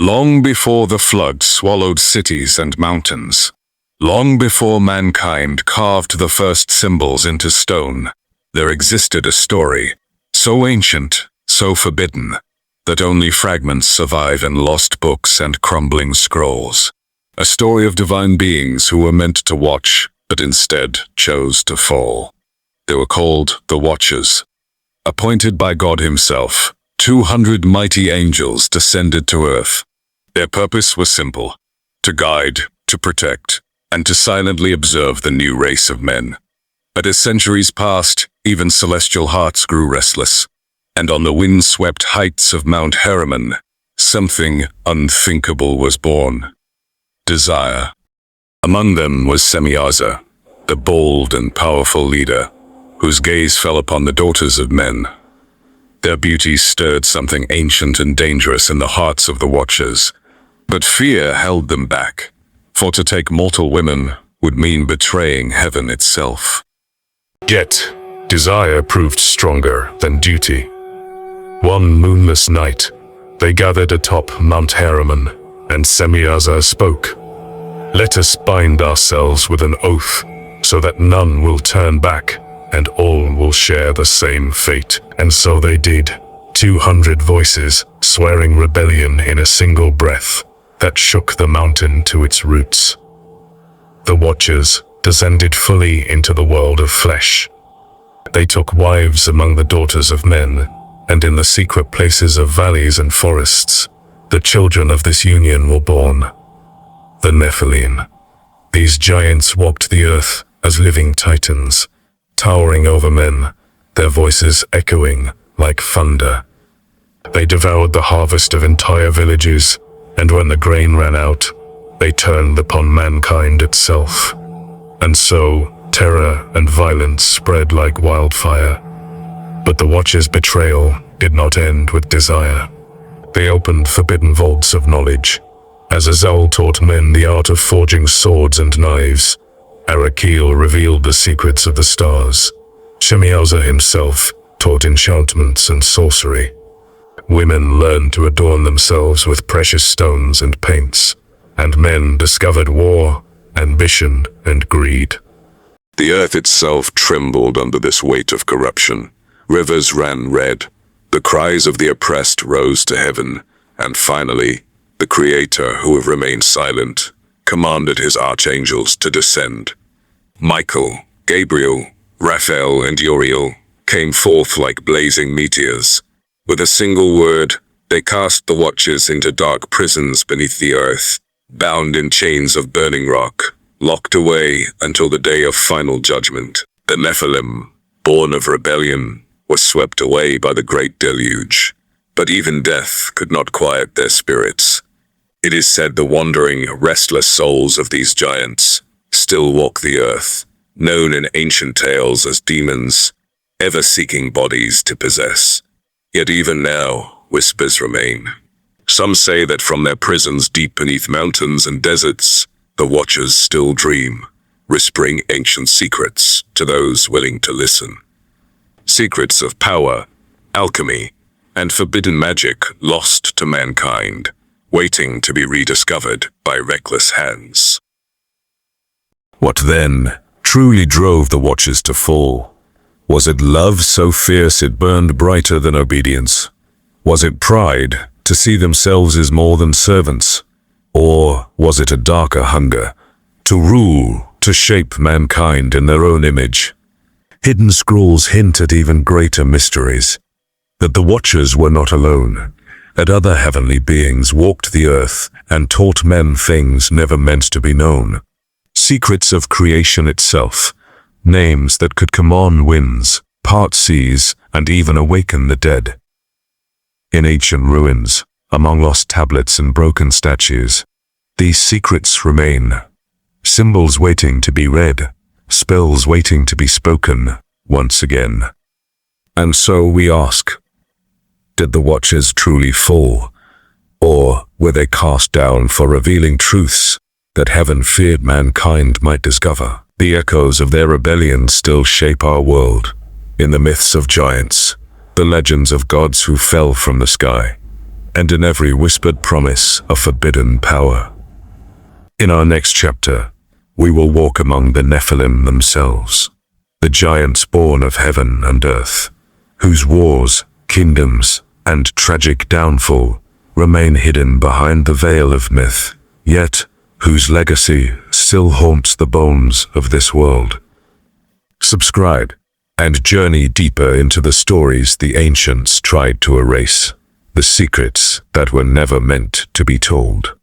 Long before the flood swallowed cities and mountains, long before mankind carved the first symbols into stone, there existed a story, so ancient, so forbidden, that only fragments survive in lost books and crumbling scrolls. A story of divine beings who were meant to watch, but instead chose to fall. They were called the Watchers. Appointed by God himself, 200 mighty angels descended to earth. Their purpose was simple: to guide, to protect, and to silently observe the new race of men. But as centuries passed, even celestial hearts grew restless, and on the wind-swept heights of Mount Hermon, something unthinkable was born: desire. Among them was Semyaza, the bold and powerful leader, whose gaze fell upon the daughters of men. Their beauty stirred something ancient and dangerous in the hearts of the Watchers, but fear held them back, for to take mortal women would mean betraying heaven itself. Yet, desire proved stronger than duty. One moonless night, they gathered atop Mount Hermon, and Semyaza spoke. "Let us bind ourselves with an oath, so that none will turn back, and all will share the same fate." And so they did, 200 voices swearing rebellion in a single breath that shook the mountain to its roots. The Watchers descended fully into the world of flesh. They took wives among the daughters of men, and in the secret places of valleys and forests, the children of this union were born. The Nephilim. These giants walked the earth as living titans, towering over men, their voices echoing like thunder. They devoured the harvest of entire villages, and when the grain ran out, they turned upon mankind itself. And so, terror and violence spread like wildfire. But the Watchers' betrayal did not end with desire. They opened forbidden vaults of knowledge. As Azal taught men the art of forging swords and knives, Arakil revealed the secrets of the stars. Semyaza himself taught enchantments and sorcery. Women learned to adorn themselves with precious stones and paints, and men discovered war, ambition, and greed. The earth itself trembled under this weight of corruption. Rivers ran red. The cries of the oppressed rose to heaven, and finally, the Creator, who had remained silent, commanded his archangels to descend. Michael, Gabriel, Raphael, and Uriel came forth like blazing meteors. With a single word, they cast the Watchers into dark prisons beneath the earth, bound in chains of burning rock, locked away until the day of final judgment. The Nephilim, born of rebellion, were swept away by the great deluge, but even death could not quiet their spirits. It is said the wandering, restless souls of these giants still walk the earth, known in ancient tales as demons, ever seeking bodies to possess. Yet even now, whispers remain. Some say that from their prisons deep beneath mountains and deserts, the Watchers still dream, whispering ancient secrets to those willing to listen. Secrets of power, alchemy, and forbidden magic lost to mankind, waiting to be rediscovered by reckless hands. What then truly drove the Watchers to fall? Was it love so fierce it burned brighter than obedience? Was it pride to see themselves as more than servants? Or was it a darker hunger to rule, to shape mankind in their own image? Hidden scrolls hint at even greater mysteries, that the Watchers were not alone, that other heavenly beings walked the earth and taught men things never meant to be known. Secrets of creation itself, names that could command winds, part seas, and even awaken the dead. In ancient ruins, among lost tablets and broken statues, these secrets remain, symbols waiting to be read, spells waiting to be spoken once again. And so we ask, did the Watchers truly fall, or were they cast down for revealing truths that heaven feared mankind might discover? The echoes of their rebellion still shape our world. In the myths of giants, the legends of gods who fell from the sky, and in every whispered promise of forbidden power. In our next chapter, we will walk among the Nephilim themselves, the giants born of heaven and earth, whose wars, kingdoms, and tragic downfall remain hidden behind the veil of myth, yet whose legacy still haunts the bones of this world. Subscribe and journey deeper into the stories the ancients tried to erase, the secrets that were never meant to be told.